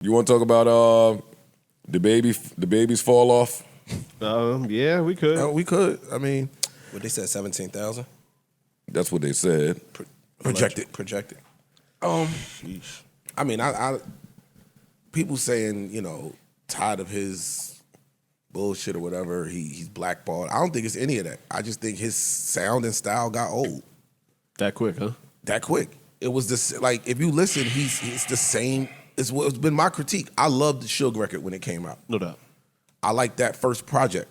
You want to talk about DaBaby's fall off? Yeah, we could. We could. I mean, What they said, 17,000 That's what they said. projected. Sheesh. I mean, I people saying, tired of his bullshit or whatever, he's blackballed. I don't think it's any of that. I just think his sound and style got old That quick, huh? that quick. It was this, like, if you listen, he's the same. It's been my critique. I loved the Suge record when it came out. No doubt. I liked that first project.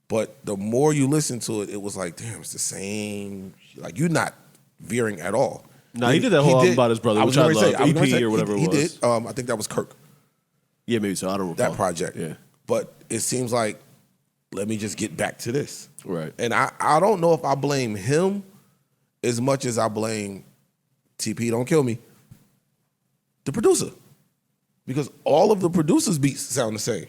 But the more you listen to it, it was like, damn, it's the same. Like, you're not veering at all. No, he did that whole album about his brother, which I loved. EP or whatever he it was. did. I think that was Kirk. Yeah, maybe so. I don't recall. That project. Yeah. But it seems like, let me just get back to this. Right. And I don't know if I blame him as much as I blame TP, don't kill me, the producer. Because all of the producers' beats sound the same.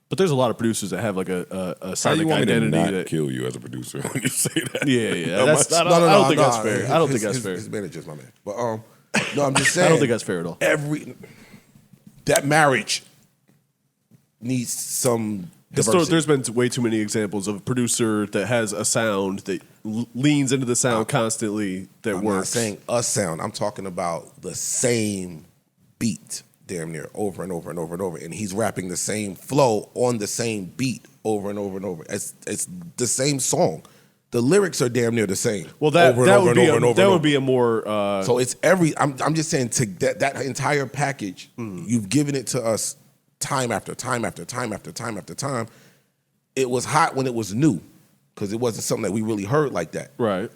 But there's a lot of producers that have like a How sonic you want me to identity not that kill you as a producer when you say that? Yeah. I No, don't think that's fair. I don't think that's fair. His manager's my man. But no, I'm just saying. I don't think that's fair at all. That marriage needs some diversity. There's been way too many examples of a producer that has a sound that leans into the sound constantly that I'm works. not saying a sound. I'm talking about the same beat, damn near, over and over and over and over. And he's rapping the same flow on the same beat over and over and over. It's the same song. The lyrics are damn near the same. Well, that would be a more. So it's I'm just saying to that entire package. You've given it to us time after time after time after time after time. It was hot when it was new because it wasn't something that we really heard like that. Right.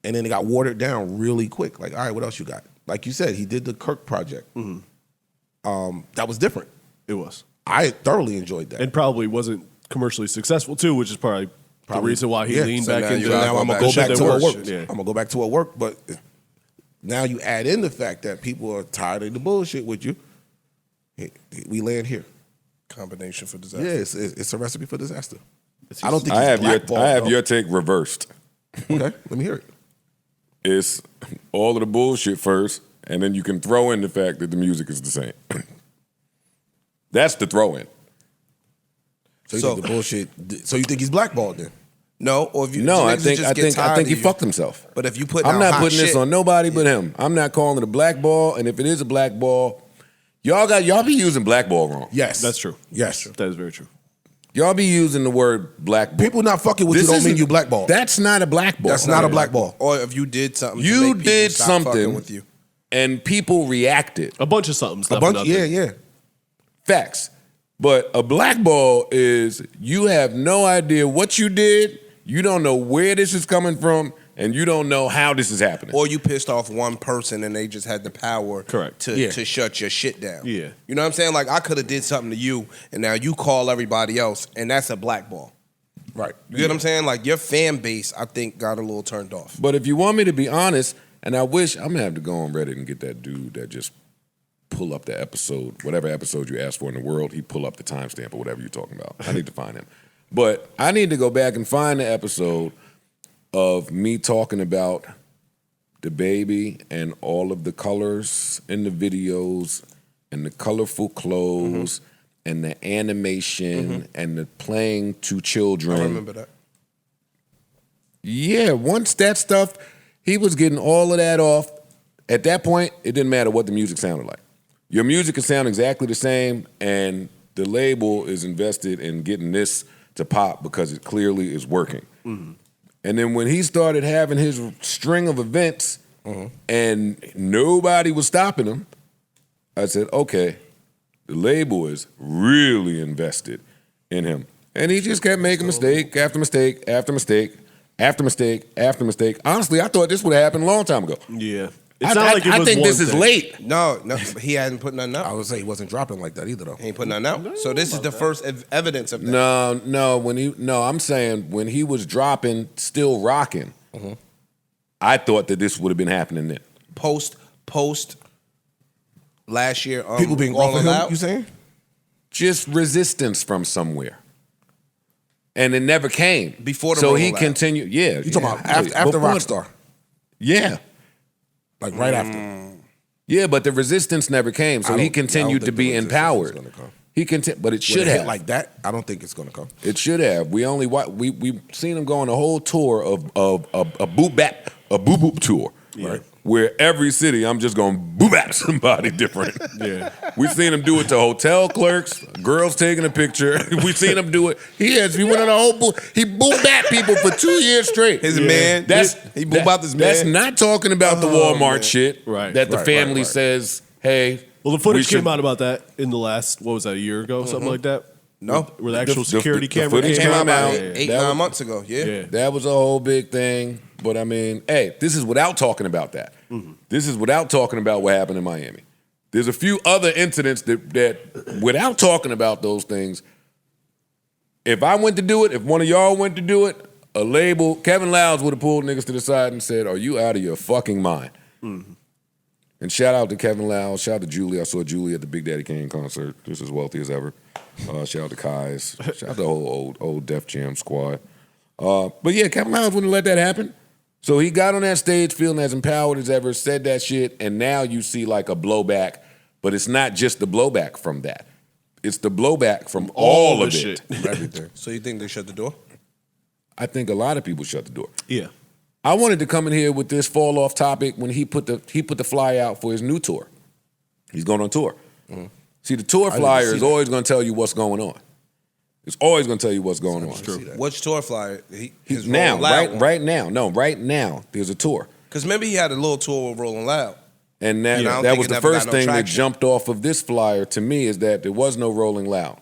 And then it got watered down really quick. Like, all right, what else you got? Like you said, he did the Kirk project. That was different. It was. I thoroughly enjoyed that. And probably wasn't commercially successful too, which is probably the reason why he leaned So back now into. you gotta now I'm gonna go shit back that to what works. worked. Yeah. I'm gonna go back to what worked. But now you add in the fact that people are tired of the bullshit with you. We land here. Combination for disaster. Yeah, it's a recipe for disaster. I don't think I he's have blackballed, your take reversed. Okay, let me hear it. It's all of the bullshit first, and then you can throw in the fact that the music is the same. That's the throw in. So you think the bullshit? So you think he's blackballed then? No, or if you No, I niggas think just I get think tired I think of he you. fucked himself. But if you put I'm down not hot putting this shit- on nobody but him. I'm not calling it a blackball, and if it is a blackball, y'all be using blackball wrong. Yes, That's true. Yes, That is very true. Y'all be using the word blackball. people not fucking with This you don't mean isn't- you blackballed. That's not a blackball. That's not a blackball. Or if you did something, to You make people did stop something fucking with you. and people reacted. A bunch of somethings. A bunch, yeah. Facts. But a blackball is you have no idea what you did, you don't know where this is coming from, and you don't know how this is happening. Or you pissed off one person and they just had the power Correct. to shut your shit down. Yeah. You know what I'm saying? Like, I could have did something to you, and now you call everybody else, and that's a blackball. Right. You get what I'm saying? Like, your fan base, I think, got a little turned off. But if you want me to be honest, and I wish, I'm gonna have to go on Reddit and get that dude that just pull up the episode, whatever episode you asked for in the world, he pull up the timestamp or whatever you're talking about. I need to find him. But I need to go back and find the episode of me talking about DaBaby and all of the colors in the videos and the colorful clothes and the animation and the playing to children. I remember that. Yeah, once that stuff, he was getting all of that off. At that point, it didn't matter what the music sounded like. Your music can sound exactly the same, and the label is invested in getting this to pop because it clearly is working. And then when he started having his string of events and nobody was stopping him, I said, okay, the label is really invested in him. And he just kept making mistake after mistake after mistake after mistake after mistake. Honestly, I thought this would have happened a long time ago. Yeah. I think this is late. No, he hadn't put nothing I out. would say he wasn't dropping like that either, though. He ain't put nothing out. So this is the first evidence of that. No, I'm saying when he was dropping, still rocking, I thought that this would have been happening then. Post last year, People being off of Rolling him, Out. you saying? Just resistance from somewhere. And it never came. Before the So he rollout. continued, yeah. You talking about after Before- Rockstar? Yeah. Like right after? Yeah, but the resistance never came, so I he don't continued to think be the resistance is empowered. gonna come. But it With should a hit have. like that. I don't think it's gonna come. It should have. We seen him go on a whole tour of a boop bap, a boop boop tour. Right. Where every city I'm just gonna boop bap somebody different. Yeah. We've seen him do it to hotel clerks, girls taking a picture. We've seen him do it. He went on a whole he boop bap people for 2 years straight. His man. He boop out his man. That's not talking about the Walmart man. shit. Right. That the Right, family right. says, hey. Well, the footage we should- came out about that in the last, what was that, a year ago, something like that? No. Where the actual The security camera footage Came out came about out. 8, That 9 was- months ago. Yeah. Yeah. That was a whole big thing. But I mean, hey, this is without talking about that. This is without talking about what happened in Miami. There's a few other incidents that without talking about those things, if I went to do it, if one of y'all went to do it, a label, Kevin Lowndes would have pulled niggas to the side and said, are you out of your fucking mind? And shout out to Kevin Lowndes, shout out to Julie. I saw Julie at the Big Daddy Kane concert. Just as wealthy as ever. Shout out to Kai's. Shout out to the whole old Def Jam squad. But yeah, Kevin Lowndes wouldn't let that happen. So he got on that stage feeling as empowered as ever, said that shit, and now you see like a blowback, but it's not just the blowback from that. It's the blowback from all the of shit. it. Everything. So you think they shut the door? I think a lot of people shut the door. Yeah. I wanted to come in here with this fall off topic when he put the fly out for his new tour. He's going on tour. See, the tour didn't flyer see is that. always going to tell you what's going on. It's always going to tell you what's going on. Which tour flyer? His Now, Rolling Loud right now. No, right now, there's a tour. Because remember he had a little tour with Rolling Loud. And that, Yeah, I don't that think was it the never got first no thing that traction. jumped off of this flyer to me is that there was no Rolling Loud.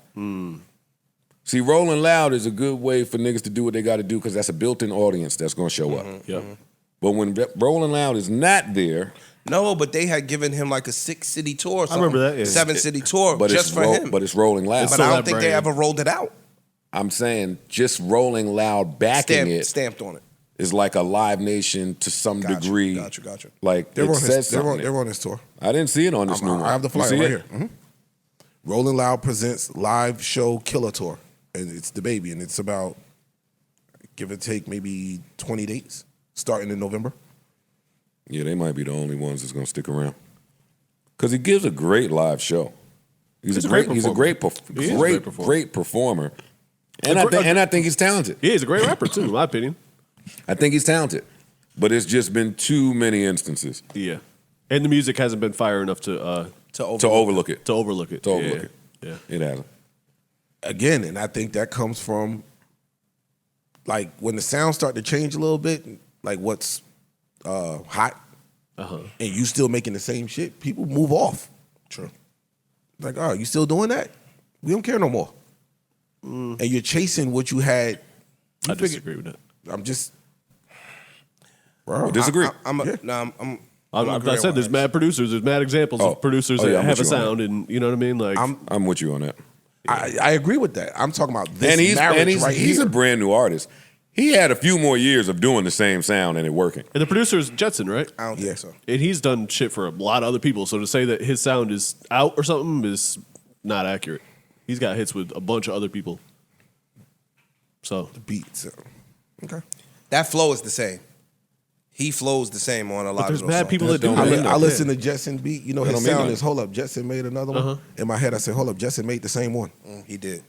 See, Rolling Loud is a good way for niggas to do what they got to do because that's a built-in audience that's going to show up. Yeah. But when Rolling Loud is not there, No, but they had given him like a 6-city tour or something. remember that, yeah. 7-city tour but just it's for him. but it's Rolling Loud. But still I don't that think they brand. ever rolled it out. I'm saying just Rolling Loud backing Stamped on it. is like a Live Nation to some Gotcha, degree. gotcha. Like They're it on says his. something. They're on his tour. I didn't see it on this new one. I have the You flyer see right it? here. Rolling Loud presents live show Killer Tour, and it's DaBaby, and it's about give or take maybe 20 dates starting in November. Yeah, they might be the only ones that's gonna stick around. Cause he gives a great live show. He's a great performer. And I think he's talented. Yeah, he's a great rapper, too, in my opinion. I think he's talented. But it's just been too many instances Yeah. And the music hasn't been fire enough to to overlook it. overlook it. To overlook it. Yeah. It hasn't. Again, and I think that comes from like when the sounds start to change a little bit, like what's hot, and you still making the same shit, people move off. True. Like, oh, you still doing that? We don't care no more. And you're chasing what you had. You I figure- disagree with that. I'm just, bro. We disagree. I'm I said there's mad producers. There's mad examples Oh. of producers Oh, yeah, that I'm have a with you on sound, and you know what I mean. Like, I'm with you on that. I agree with that. I'm talking about this And marriage right he's here. a brand new artist. He had a few more years of doing the same sound and it working. and the producer is Jetson, right? I don't think so. And he's done shit for a lot of other people. So to say that his sound is out or something is not accurate. He's got hits with a bunch of other people. So Beats. Okay. That flow is the same. He flows the same on a lot there's of those mad songs. people that do don't that. mean I listen to Jetson beat. You know, That his don't mean sound nothing. is, hold up, Jetson made another one. In my head, I said, hold up, Jetson made the same one. He did.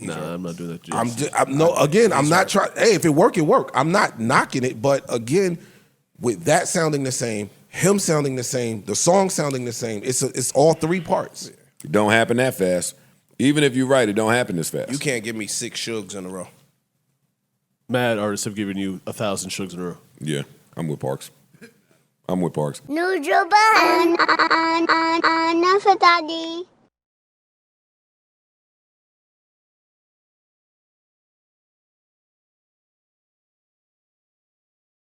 Nah, I'm not doing that. I'm not trying. Hey, if it work, it work. I'm not knocking it, but again, with that sounding the same, him sounding the same, the song sounding the same, it's all three parts. It don't happen that fast. Even if you're right, it don't happen this fast. You can't give me 6 Sugs in a row. Mad artists have given you 1,000 Sugs in a row. Yeah, I'm with Parks. I'm with Parks. Nujuban, Nafetadi.